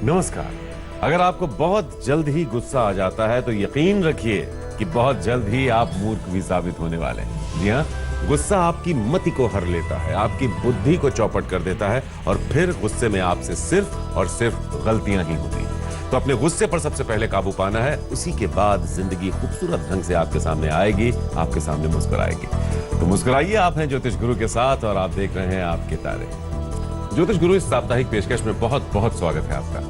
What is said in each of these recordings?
नमस्कार। अगर आपको बहुत जल्द ही गुस्सा आ जाता है तो यकीन रखिए कि बहुत जल्द ही आप मूर्ख भी साबित होने वाले हैं। जी हाँ, गुस्सा आपकी मति को हर लेता है, आपकी बुद्धि को चौपट कर देता है और फिर गुस्से में आपसे सिर्फ और सिर्फ गलतियां ही होती हैं। तो अपने गुस्से पर सबसे पहले काबू पाना है, उसी के बाद जिंदगी खूबसूरत ढंग से आपके सामने आएगी, आपके सामने मुस्कुराएगी। तो मुस्कुराइए। आप हैं ज्योतिष गुरु के साथ और आप देख रहे हैं आपके तारे। ज्योतिष गुरु इस साप्ताहिक पेशकश में बहुत बहुत स्वागत है आपका।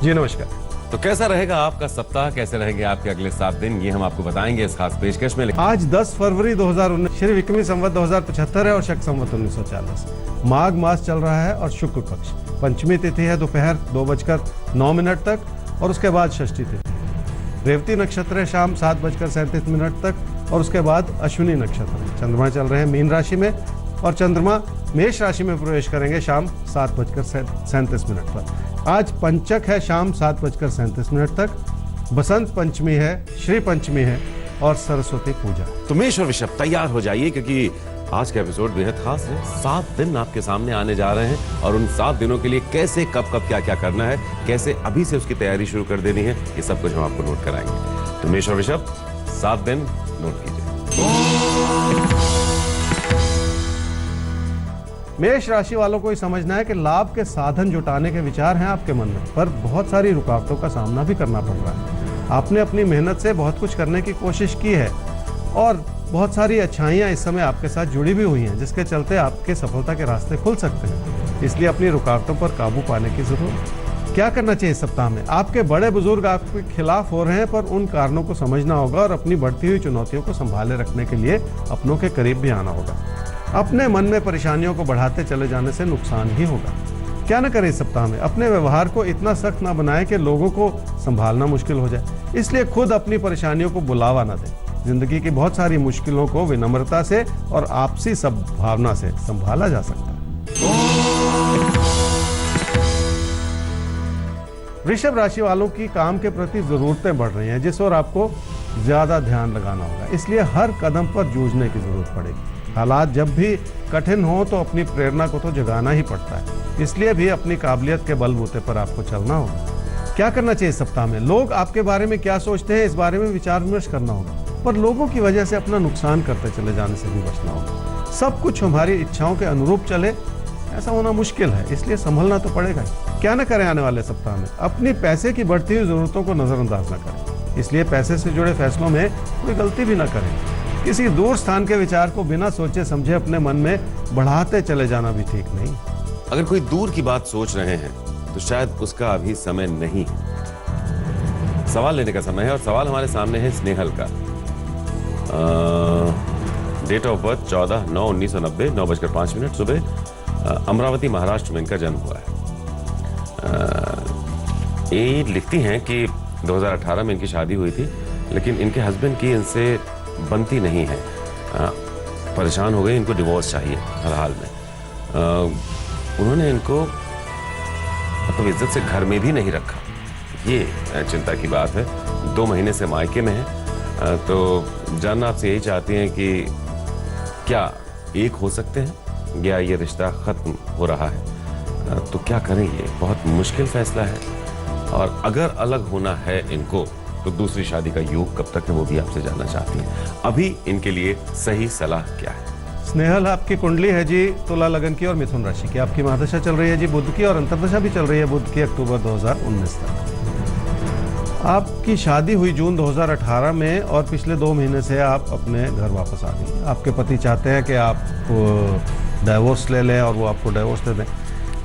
जी नमस्कार। तो कैसा रहेगा आपका सप्ताह, कैसे रहेंगे आपके अगले 7 दिन, ये हम आपको बताएंगे इस खास पेशकश में। आज 10 फरवरी 2019 श्री विक्रमी संवत 2075 है और शक संवत 1940। माघ मास चल रहा है और शुक्ल पक्ष। पंचमी तिथि है दोपहर 2:09 तक और उसके बाद षष्ठी तिथि। रेवती नक्षत्र है शाम 7:37 तक और उसके बाद अश्विनी नक्षत्र है। चंद्रमा चल रहे हैं मीन राशि में और चंद्रमा मेष राशि में प्रवेश करेंगे शाम 7:37 पर। आज पंचक है शाम 7:37 तक। बसंत पंचमी है, श्री पंचमी है और सरस्वती पूजा। तो मेष और वृषभ तैयार हो जाइए क्योंकि आज का एपिसोड बेहद खास है। 7 दिन आपके सामने आने जा रहे हैं और उन 7 दिनों के लिए कैसे कब कब क्या क्या करना है, कैसे अभी से उसकी तैयारी शुरू कर देनी है, ये सब कुछ हम आपको नोट कराएंगे। तो मेष और वृषभ 7 दिन नोट कीजिए। मेष राशि वालों को ये समझना है कि लाभ के साधन जुटाने के विचार हैं आपके मन में, पर बहुत सारी रुकावटों का सामना भी करना पड़ रहा है। आपने अपनी मेहनत से बहुत कुछ करने की कोशिश की है और बहुत सारी अच्छाइयाँ इस समय आपके साथ जुड़ी भी हुई हैं, जिसके चलते आपके सफलता के रास्ते खुल सकते हैं। इसलिए अपनी रुकावटों पर काबू पाने की जरूरत है। क्या करना चाहिए इस सप्ताह में? आपके बड़े बुजुर्ग आपके खिलाफ हो रहे हैं, पर उन कारणों को समझना होगा और अपनी बढ़ती हुई चुनौतियों को संभाले रखने के लिए अपनों के करीब भी आना होगा। अपने मन में परेशानियों को बढ़ाते चले जाने से नुकसान ही होगा। क्या न करें इस सप्ताह में? अपने व्यवहार को इतना सख्त ना बनाएं कि लोगों को संभालना मुश्किल हो जाए। इसलिए खुद अपनी परेशानियों को बुलावा ना दें। जिंदगी की बहुत सारी मुश्किलों को विनम्रता से और आपसी सद्भावना से संभाला जा सकता है। वृषभ राशि वालों की काम के प्रति जरूरतें बढ़ रही हैं, जिस ओर आपको ज्यादा ध्यान लगाना होगा। इसलिए हर कदम पर जूझने की जरूरत पड़ेगी। हालात जब भी कठिन हो तो अपनी प्रेरणा को तो जगाना ही पड़ता है। इसलिए भी अपनी काबिलियत के बलबूते पर आपको चलना होगा। क्या करना चाहिए इस सप्ताह में? लोग आपके बारे में क्या सोचते हैं, इस बारे में विचार विमर्श करना होगा, पर लोगों की वजह से अपना नुकसान करते चले जाने से भी बचना होगा। सब कुछ हमारी इच्छाओं के अनुरूप चले, ऐसा होना मुश्किल है, इसलिए संभलना तो पड़ेगा। क्या न करें आने वाले सप्ताह में? अपनी पैसे की बढ़ती हुई जरूरतों को नजरअंदाज न करें। इसलिए पैसे से जुड़े फैसलों में कोई गलती भी न करें। किसी दूर स्थान के विचार को बिना सोचे समझे अपने मन में बढ़ाते चले जाना भी ठीक नहीं। अगर कोई दूर की बात सोच रहे हैं तो शायद उसका अभी समय नहीं है। सवाल लेने का समय है और सवाल हमारे सामने है स्नेहल का। डेट ऑफ बर्थ 14/9/1990 9:05 सुबह। अमरावती महाराष्ट्र में इनका जन्म हुआ है। ये लिखती हैं कि 2018 में इनकी शादी हुई थी, लेकिन इनके हस्बैंड की इनसे बनती नहीं है। परेशान हो गए, इनको डिवोर्स चाहिए हर हाल में। उन्होंने इनको मतलब इज्जत से घर में भी नहीं रखा। ये चिंता की बात है। 2 महीने से मायके में है। तो जानना आपसे यही चाहती हैं कि क्या एक हो सकते हैं या ये रिश्ता खत्म हो रहा है? तो क्या करें? ये बहुत मुश्किल फैसला है और अगर अलग होना है इनको तो दूसरी शादी का योग कब तक है वो भी आपसे जानना चाहती हैं। अभी इनके लिए सही सलाह क्या है? स्नेहल, आपकी कुंडली है जी तुला लगन की और मिथुन राशि की। आपकी महादशा चल रही है जी बुध की और अंतर्दशा भी चल रही है बुध की अक्टूबर 2019 तक। आपकी शादी हुई जून 2018 में और पिछले 2 महीने से आप अपने घर वापस आ गई। आपके पति चाहते हैं कि आप डाइवोर्स ले लें और वो आपको डाइवोर्स दे दें।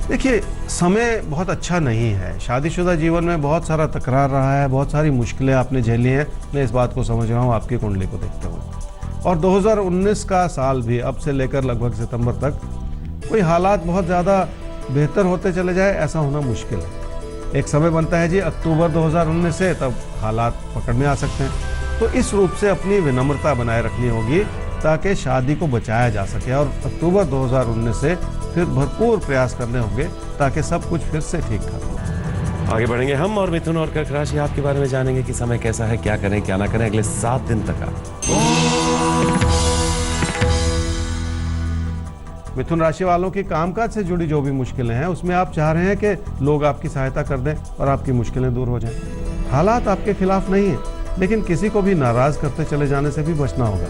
देखिए, समय बहुत अच्छा नहीं है। शादीशुदा जीवन में बहुत सारा तकरार रहा है, बहुत सारी मुश्किलें आपने झेली हैं। मैं इस बात को समझ रहा हूँ आपकी कुंडली को देखते हुए। और 2019 का साल भी अब से लेकर लगभग सितंबर तक कोई हालात बहुत ज़्यादा बेहतर होते चले जाए, ऐसा होना मुश्किल है। एक समय बनता है जी अक्टूबर 2019 से, तब हालात पकड़ में आ सकते हैं। तो इस रूप से अपनी विनम्रता बनाए रखनी होगी ताकि शादी को बचाया जा सके और अक्टूबर 2019 से फिर भरपूर प्रयास करने होंगे ताकि सब कुछ फिर से ठीक ठाक हो। आगे बढ़ेंगे हम और मिथुन और कर्क राशि आपके बारे में जानेंगे कि समय कैसा है, क्या करें क्या ना करें अगले 7 दिन तक। मिथुन राशि वालों की कामकाज से जुड़ी जो भी मुश्किलें हैं उसमें आप चाह रहे हैं कि लोग आपकी सहायता कर दें और आपकी मुश्किलें दूर हो जाएं। हालात आपके खिलाफ नहीं है, लेकिन किसी को भी नाराज करते चले जाने से भी बचना होगा,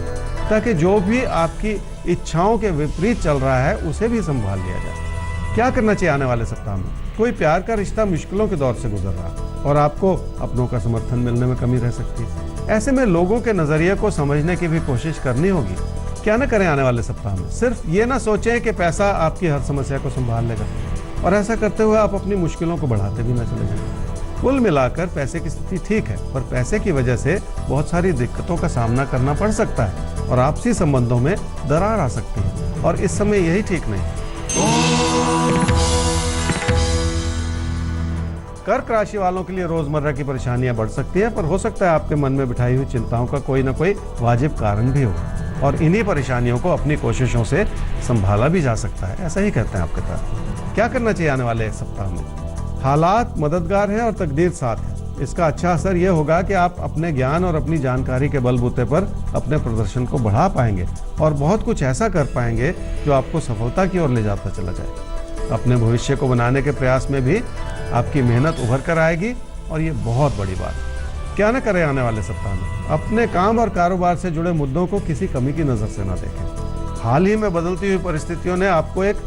ताकि जो भी आपकी इच्छाओं के विपरीत चल रहा है उसे भी संभाल लिया जाए। क्या करना चाहिए आने वाले सप्ताह में? कोई प्यार का रिश्ता मुश्किलों के दौर से गुजर रहा है और आपको अपनों का समर्थन मिलने में कमी रह सकती है। ऐसे में लोगों के नजरिए को समझने की भी कोशिश करनी होगी। क्या ना करें आने वाले सप्ताह में? सिर्फ ये ना सोचें कि पैसा आपकी हर समस्या को संभाल लेगा, और ऐसा करते हुए आप अपनी मुश्किलों को बढ़ाते भी ना चले जाएं। कुल मिलाकर पैसे की स्थिति ठीक है, पर पैसे की वजह से बहुत सारी दिक्कतों का सामना करना पड़ सकता है और आपसी संबंधों में दरार आ सकती है, और इस समय यही ठीक नहीं है। कर्क राशि वालों के लिए रोजमर्रा की परेशानियां बढ़ सकती हैं, पर हो सकता है आपके मन में बिठाई हुई चिंताओं का कोई ना कोई वाजिब कारण भी हो, और इन्हीं परेशानियों को अपनी कोशिशों से संभाला भी जा सकता है। ऐसा ही कहते हैं आपके तरफ। क्या करना चाहिए आने वाले एक सप्ताह में? हालात मददगार हैं और तकदीर साथ है। इसका अच्छा असर यह होगा कि आप अपने ज्ञान और अपनी जानकारी के बलबूते पर अपने प्रदर्शन को बढ़ा पाएंगे और बहुत कुछ ऐसा कर पाएंगे जो आपको सफलता की ओर ले जाता चला जाए। अपने भविष्य को बनाने के प्रयास में भी आपकी मेहनत उभर कर आएगी, और ये बहुत बड़ी बात है। क्या न करें आने वाले सप्ताह में? अपने काम और कारोबार से जुड़े मुद्दों को किसी कमी की नज़र से ना देखें। हाल ही में बदलती हुई परिस्थितियों ने आपको एक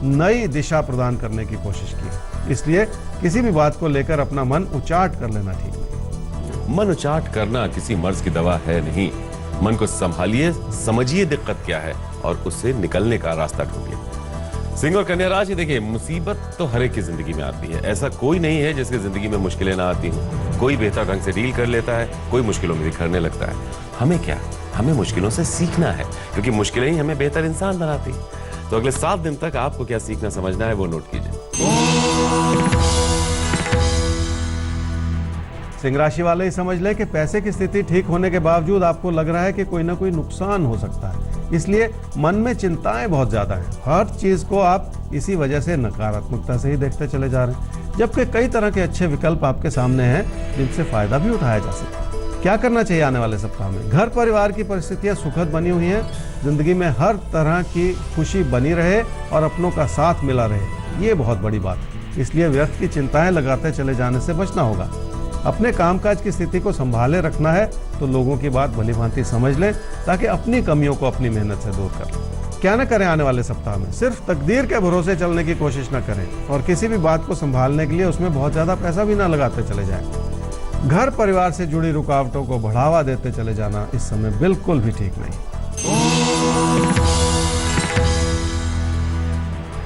नई दिशा प्रदान करने की कोशिश की, इसलिए किसी भी बात को लेकर अपना मन उचाट कर लेना ठीक नहीं। मन उचाट करना किसी मर्ज की दवा है नहीं। मन को संभालिए, समझिए दिक्कत क्या है और उससे निकलने का रास्ता ढूंढिए। सिंह और कन्या राशि, देखिए मुसीबत तो हर एक की जिंदगी में आती है। ऐसा कोई नहीं है जिसकी जिंदगी में मुश्किलें ना आती हों। कोई बेहतर ढंग से डील कर लेता है, कोई मुश्किलों में बिखरने लगता है। हमें क्या, हमें मुश्किलों से सीखना है, क्योंकि मुश्किलें ही हमें बेहतर इंसान बनाती हैं। तो अगले 7 दिन तक आपको क्या सीखना समझना है वो नोट कीजिए। सिंह राशि वाले ही समझ लें कि पैसे की स्थिति ठीक होने के बावजूद आपको लग रहा है कि कोई ना कोई नुकसान हो सकता है, इसलिए मन में चिंताएं बहुत ज्यादा हैं। हर चीज को आप इसी वजह से नकारात्मकता से ही देखते चले जा रहे हैं, जबकि कई तरह के अच्छे विकल्प आपके सामने हैं जिनसे फायदा भी उठाया जा सकता है। क्या करना चाहिए आने वाले सप्ताह में? घर परिवार की परिस्थितियां सुखद बनी हुई हैं, जिंदगी में हर तरह की खुशी बनी रहे और अपनों का साथ मिला रहे, ये बहुत बड़ी बात है। इसलिए व्यर्थ की चिंताएं लगाते चले जाने से बचना होगा। अपने कामकाज की स्थिति को संभाले रखना है तो लोगों की बात भली भांति समझ लें, ताकि अपनी कमियों को अपनी मेहनत से दूर कर लें। क्या न करें आने वाले सप्ताह में? सिर्फ तकदीर के भरोसे चलने की कोशिश न करें, और किसी भी बात को संभालने के लिए उसमें बहुत ज्यादा पैसा भी ना लगाते चले जाएं। घर परिवार से जुड़ी रुकावटों को बढ़ावा देते चले जाना इस समय बिल्कुल भी ठीक नहीं।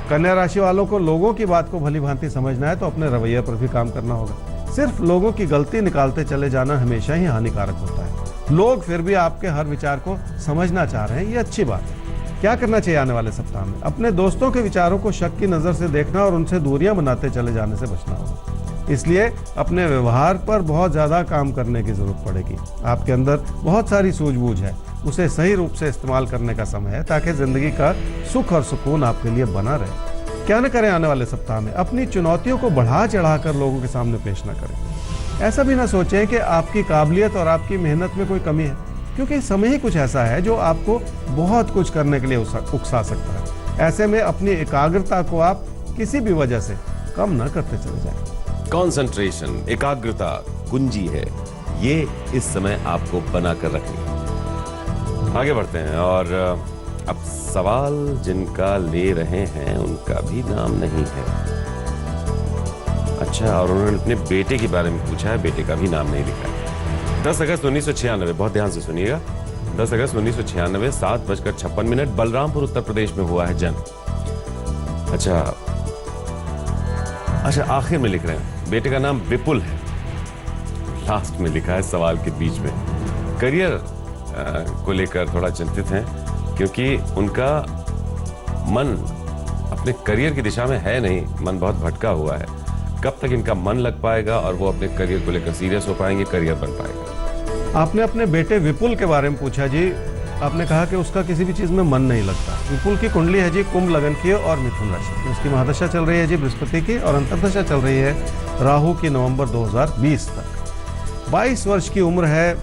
कन्या राशि वालों को लोगों की बात को भली भांति समझना है तो अपने रवैये पर भी काम करना होगा। सिर्फ लोगों की गलती निकालते चले जाना हमेशा ही हानिकारक होता है। लोग फिर भी आपके हर विचार को समझना चाह रहे हैं, ये अच्छी बात है। क्या करना चाहिए आने वाले सप्ताह में? अपने दोस्तों के विचारों को शक की नजर से देखना और उनसे दूरियां बनाते चले जाने से बचना होगा। इसलिए अपने व्यवहार पर बहुत ज्यादा काम करने की जरूरत पड़ेगी। आपके अंदर बहुत सारी सूझबूझ है, उसे सही रूप से इस्तेमाल करने का समय है, ताकि जिंदगी का सुख और सुकून आपके लिए बना रहे। क्या न करें आने वाले सप्ताह में? अपनी चुनौतियों को बढ़ा चढ़ाकर लोगों के सामने पेश न करें। ऐसा भी ना सोचें कि आपकी काबिलियत और आपकी मेहनत में कोई कमी है, क्योंकि समय ही कुछ ऐसा है जो आपको बहुत कुछ करने के लिए उकसा सकता है। ऐसे में अपनी एकाग्रता को आप किसी भी वजह से कम न करते चले जाएं। कंसंट्रेशन, एकाग्रता कुंजी है, ये इस समय आपको बनाकर रखनी है। आगे बढ़ते हैं, और अब सवाल जिनका ले रहे हैं उनका भी नाम नहीं है। अच्छा, और उन्होंने अपने बेटे के बारे में पूछा है, बेटे का भी नाम नहीं लिखा है। 10 अगस्त 1996, बहुत ध्यान से सुनिएगा, 10 अगस्त 1996 7:56 बलरामपुर उत्तर प्रदेश में हुआ है जन्म। अच्छा, आखिर में लिख रहे हैं बेटे का नाम विपुल है, लास्ट में लिखा है सवाल के बीच में। करियर को लेकर थोड़ा चिंतित हैं, क्योंकि उनका मन अपने करियर की दिशा में है नहीं, मन बहुत भटका हुआ है। कब तक इनका मन लग पाएगा और वो अपने करियर को लेकर सीरियस हो पाएंगे, करियर बन पाएगा? आपने अपने बेटे विपुल के बारे में पूछा जी। आपने कहा कि उसका किसी भी चीज में मन नहीं लगता। विपुल की कुंडली है जी कुंभ लगन की और मिथुन राशि की। उसकी महादशा चल रही है जी बृहस्पति की, और अंतर्दशा चल रही है राहु की नवंबर 2020 तक। 22 वर्ष की उम्र है।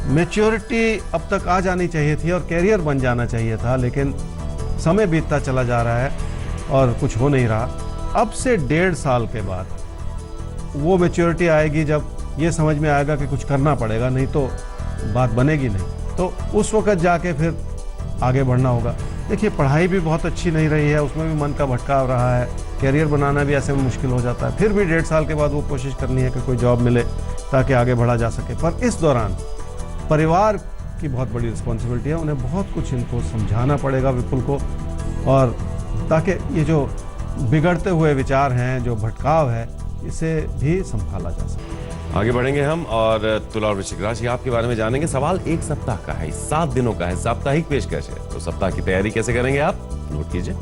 मैच्योरिटी अब तक आ जानी चाहिए थी और कैरियर बन जाना चाहिए था, लेकिन समय बीतता चला जा रहा है और कुछ हो नहीं रहा। अब से 1.5 साल के बाद वो मैच्योरिटी आएगी जब ये समझ में आएगा कि कुछ करना पड़ेगा, नहीं तो बात बनेगी नहीं। तो उस वक्त जाके फिर आगे बढ़ना होगा। देखिए, पढ़ाई भी बहुत अच्छी नहीं रही है, उसमें भी मन का भटकाव रहा है, कैरियर बनाना भी ऐसे में मुश्किल हो जाता है। फिर भी 1.5 साल के बाद वो कोशिश करनी है कि कोई जॉब मिले ताकि आगे बढ़ा जा सके। पर इस दौरान परिवार की बहुत बड़ी रिस्पॉन्सिबिलिटी है, उन्हें बहुत कुछ इनको समझाना पड़ेगा विपुल को, और ताकि ये जो बिगड़ते हुए विचार हैं, जो भटकाव है, इसे भी संभाला जा सके। आगे बढ़ेंगे हम और तुला और वृश्चिक राशि आपके बारे में जानेंगे। सवाल 1 सप्ताह का है, 7 दिनों का है, साप्ताहिक पेशकश है। तो सप्ताह की तैयारी कैसे करेंगे आप, नोट कीजिए।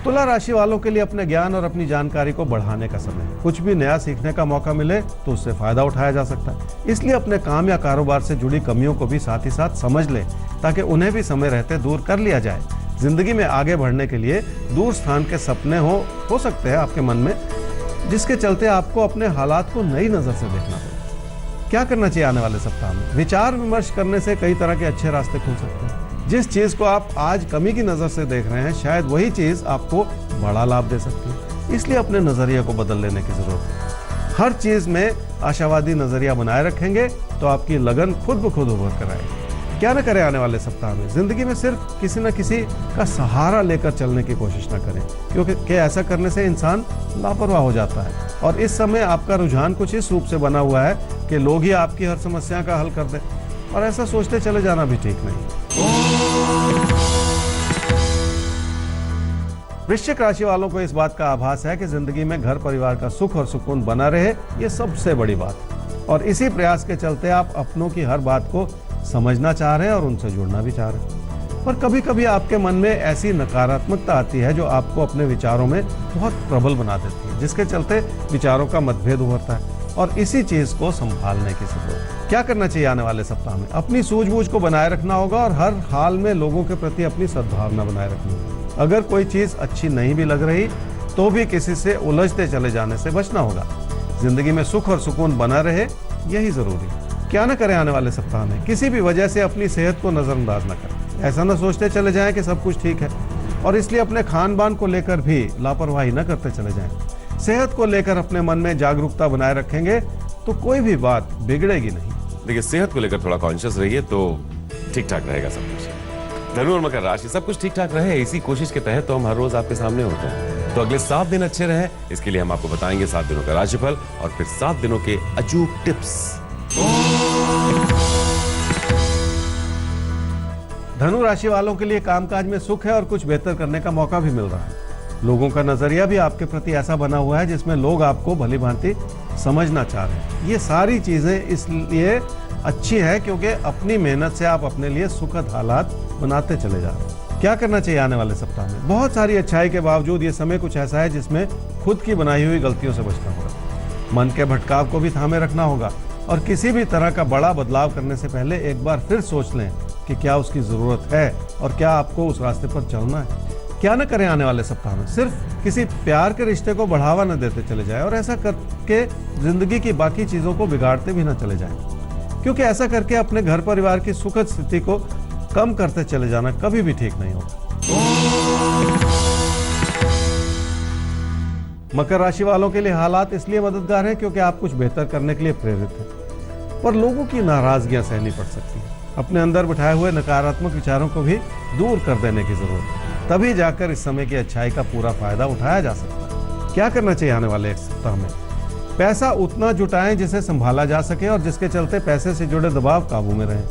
तुला राशि वालों के लिए अपने ज्ञान और अपनी जानकारी को बढ़ाने का समय है। कुछ भी नया सीखने का मौका मिले तो उससे फायदा उठाया जा सकता है। इसलिए अपने काम या कारोबार से जुड़ी कमियों को भी साथ ही साथ समझ लें ताकि उन्हें भी समय रहते दूर कर लिया जाए। जिंदगी में आगे बढ़ने के लिए दूर स्थान के सपने हो सकते हैं आपके मन में, जिसके चलते आपको अपने हालात को नई नजर से देखना पड़ेगा। क्या करना चाहिए आने वाले सप्ताह में? विचार विमर्श करने से कई तरह के अच्छे रास्ते खुल सकते हैं। जिस चीज को आप आज कमी की नजर से देख रहे हैं, शायद वही चीज आपको बड़ा लाभ दे सकती है। इसलिए अपने नजरिए को बदल लेने की जरूरत है। हर चीज में आशावादी नजरिया बनाए रखेंगे तो आपकी लगन खुद ब खुद उभर कर आएगी। क्या न करें आने वाले सप्ताह में? जिंदगी में सिर्फ किसी न किसी का सहारा लेकर चलने की कोशिश न करें, क्योंकि ऐसा करने से इंसान लापरवाह हो जाता है। और इस समय आपका रुझान कुछ इस रूप से बना हुआ है कि लोग ही आपकी हर समस्या का हल कर दें, और ऐसा सोचते चले जाना भी ठीक नहीं। वृश्चिक राशि वालों को इस बात का आभास है कि जिंदगी में घर परिवार का सुख और सुकून बना रहे, ये सबसे बड़ी बात है। और इसी प्रयास के चलते आप अपनों की हर बात को समझना चाह रहे हैं और उनसे जुड़ना भी चाह रहे हैं। पर कभी कभी आपके मन में ऐसी नकारात्मकता आती है जो आपको अपने विचारों में बहुत प्रबल बना देती है, जिसके चलते विचारों का मतभेद उभरता है, और इसी चीज को संभालने की जरूरत है। क्या करना चाहिए आने वाले सप्ताह में? अपनी सूझबूझ को बनाए रखना होगा और हर हाल में लोगों के प्रति अपनी सद्भावना बनाए रखनी होगी। अगर कोई चीज अच्छी नहीं भी लग रही तो भी किसी से उलझते चले जाने से बचना होगा। जिंदगी में सुख और सुकून बना रहे, यही जरूरी है। क्या न करें आने वाले सप्ताह में? किसी भी वजह से अपनी सेहत को नजरअंदाज न करें। ऐसा न सोचते चले जाएं कि सब कुछ ठीक है, और इसलिए अपने खान पान को लेकर भी लापरवाही न करते चले जाएं। सेहत को लेकर अपने मन में जागरूकता बनाए रखेंगे तो कोई भी बात बिगड़ेगी नहीं। देखिए, सेहत को लेकर थोड़ा कॉन्शियस रहिए तो ठीक ठाक रहेगा सब कुछ। धनु और मकर राशि, सब कुछ ठीक ठाक रहे, इसी कोशिश के तहत तो हम हर रोज आपके सामने होते हैं। तो अगले 7 दिन अच्छे रहे, इसके लिए हम आपको बताएंगे 7 दिनों का राशिफल और फिर 7 दिनों के अचूक टिप्स। धनु राशि वालों के लिए कामकाज में सुख है और कुछ बेहतर करने का मौका भी मिल रहा है। लोगों का नजरिया भी आपके प्रति ऐसा बना हुआ है जिसमें लोग आपको भली भांति समझना चाह रहे हैं। ये सारी चीजें इसलिए अच्छी है क्योंकि अपनी मेहनत से आप अपने लिए सुखद हालात बनाते चले जा रहे हैं। क्या करना चाहिए आने वाले सप्ताह में? बहुत सारी अच्छाई के बावजूद ये समय कुछ ऐसा है जिसमें खुद की बनाई हुई गलतियों से बचना होगा। मन के भटकाव को भी थामे रखना होगा, और किसी भी तरह का बड़ा बदलाव करने से पहले एक बार फिर सोच लें कि क्या उसकी जरूरत है और क्या आपको उस रास्ते पर चलना है। क्या न करें आने वाले सप्ताह में? सिर्फ किसी प्यार के रिश्ते को बढ़ावा न देते चले जाएं, और ऐसा करके जिंदगी की बाकी चीजों को बिगाड़ते भी न चले जाएं, क्योंकि ऐसा करके अपने घर परिवार की सुखद स्थिति को कम करते चले जाना कभी भी ठीक नहीं होगा। मकर राशि वालों के लिए हालात इसलिए मददगार हैं क्योंकि आप कुछ बेहतर करने के लिए प्रेरित हैं, पर लोगों की नाराजगियां सहनी पड़ सकती हैं। अपने अंदर बिठाए हुए नकारात्मक विचारों को भी दूर कर देने की जरूरत है, तभी जाकर इस समय की अच्छाई का पूरा फायदा उठाया जा सकता है। क्या करना चाहिए आने वाले एक सप्ताह में? पैसा उतना जुटाएं जिसे संभाला जा सके और जिसके चलते पैसे से जुड़े दबाव काबू में रहें।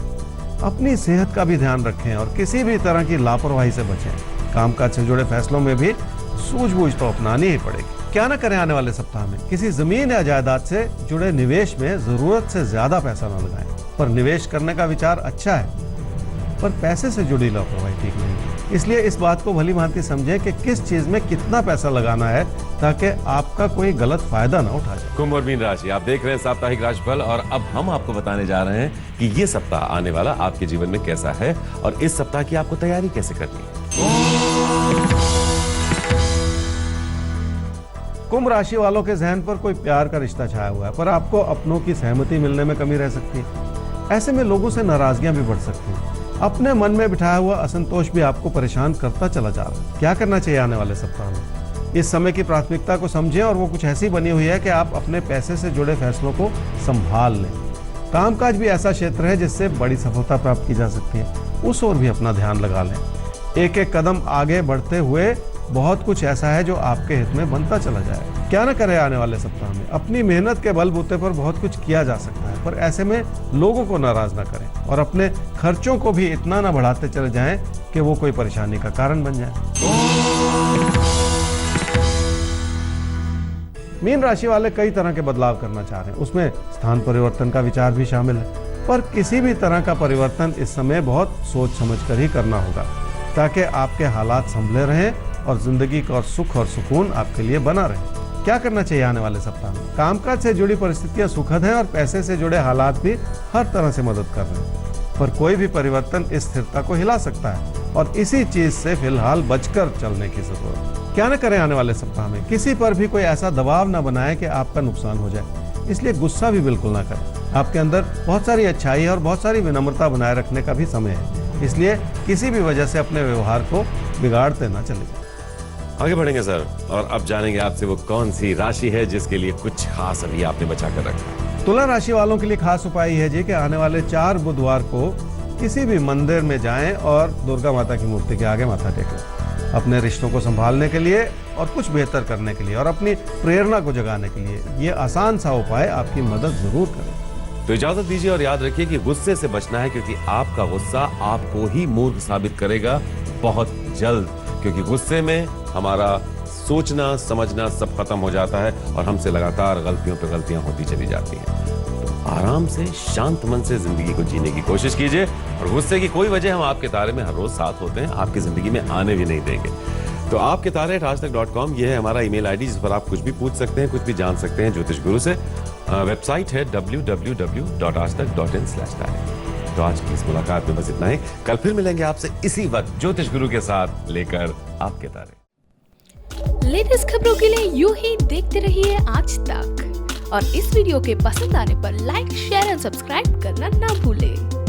अपनी सेहत का भी ध्यान रखें और किसी भी तरह की लापरवाही से बचें। कामकाज से जुड़े फैसलों में भी सूझबूझ तो अपनानी ही पड़ेगी। क्या न करें आने वाले सप्ताह में? किसी जमीन या जायदाद से जुड़े निवेश में जरूरत से ज्यादा पैसा न लगाएं। पर निवेश करने का विचार अच्छा है, पर पैसे से जुड़ी लापरवाही ठीक नहीं है। इसलिए इस बात को भली भांति समझें कि किस चीज में कितना पैसा लगाना है ताकि आपका कोई गलत फायदा ना उठा जाए। कुंभ और मीन राशि, आप देख रहे हैं साप्ताहिक राशिफल, और अब हम आपको बताने जा रहे हैं कि ये सप्ताह आने वाला आपके जीवन में कैसा है और इस सप्ताह की आपको तैयारी कैसे करनी है। कुंभ राशि वालों के जहन पर कोई प्यार का रिश्ता छाया हुआ है, पर आपको अपनों की सहमति मिलने में कमी रह सकती है। ऐसे में लोगों से नाराजगियां भी बढ़ सकती हैं। अपने मन में बिठाया हुआ असंतोष भी आपको परेशान करता चला जा रहा है। क्या करना चाहिए आने वाले सप्ताह में? इस समय की प्राथमिकता को समझें और वो कुछ ऐसी बनी हुई है कि आप अपने पैसे से जुड़े फैसलों को संभाल लें। कामकाज भी ऐसा क्षेत्र है जिससे बड़ी सफलता प्राप्त की जा सकती है, उस ओर भी अपना ध्यान लगा लें। एक एक कदम आगे बढ़ते हुए बहुत कुछ ऐसा है जो आपके हित में बनता चला जाए। क्या न करें आने वाले सप्ताह में? अपनी मेहनत के बलबूते पर बहुत कुछ किया जा सकता है, पर ऐसे में लोगों को नाराज ना करें और अपने खर्चों को भी इतना ना बढ़ाते चले जाएं कि वो कोई परेशानी का कारण बन जाए। मीन राशि वाले कई तरह के बदलाव करना चाह रहे हैं, उसमें स्थान परिवर्तन का विचार भी शामिल है, पर किसी भी तरह का परिवर्तन इस समय बहुत सोच समझ कर ही करना होगा ताकि आपके हालात संभले रहें और जिंदगी का सुख और सुकून आपके लिए बना रहे। क्या करना चाहिए आने वाले सप्ताह में? कामकाज से जुड़ी परिस्थितियां सुखद हैं और पैसे से जुड़े हालात भी हर तरह से मदद कर रहे हैं, पर कोई भी परिवर्तन इस स्थिरता को हिला सकता है और इसी चीज से फिलहाल बचकर चलने की जरूरत है। क्या न करें आने वाले सप्ताह में? किसी पर भी कोई ऐसा दबाव ना बनाए कि आपका नुकसान हो जाए, इसलिए गुस्सा भी बिल्कुल ना करें। आपके अंदर बहुत सारी अच्छाई है और बहुत सारी विनम्रता बनाए रखने का भी समय है, इसलिए किसी भी वजह से अपने व्यवहार को बिगाड़ते ना चले जाए। आगे बढ़ेंगे सर, और अब जानेंगे आपसे वो कौन सी राशि है जिसके लिए कुछ खास अभी आपने बचा कर रखा। तुला राशि वालों के लिए खास उपाय है जी कि आने वाले 4 बुधवार को किसी भी मंदिर में जाएं और दुर्गा माता की मूर्ति के आगे माथा टेकें। अपने रिश्तों को संभालने के लिए और कुछ बेहतर करने के लिए और अपनी प्रेरणा को जगाने के लिए ये आसान सा उपाय आपकी मदद जरूर करें। तो इजाजत दीजिए और याद रखिए कि गुस्से से बचना है, क्योंकि आपका गुस्सा आपको ही मूर्ख साबित करेगा बहुत जल्द, क्योंकि गुस्से में हमारा सोचना समझना सब खत्म हो जाता है और हमसे लगातार गलतियों पे गलतियां होती चली जाती हैं। तो आराम से शांत मन से जिंदगी को जीने की कोशिश कीजिए और गुस्से की कोई वजह हम आपके तारे में हर रोज साथ होते हैं, आपकी जिंदगी में आने भी नहीं देंगे। तो आपके तारे @aajtak.com ये है हमारा ईमेल आईडी जिस पर आप कुछ भी पूछ सकते हैं, कुछ भी जान सकते हैं ज्योतिष गुरु से। वेबसाइट है www.aajtak.in/तारे। तो आज की इस मुलाकात में बस इतना ही। कल फिर मिलेंगे आपसे इसी वक्त ज्योतिष गुरु के साथ लेकर आपके तारे। लेटेस्ट खबरों के लिए यूं ही देखते रहिए आज तक और इस वीडियो के पसंद आने पर लाइक शेयर एंड सब्सक्राइब करना ना भूलें।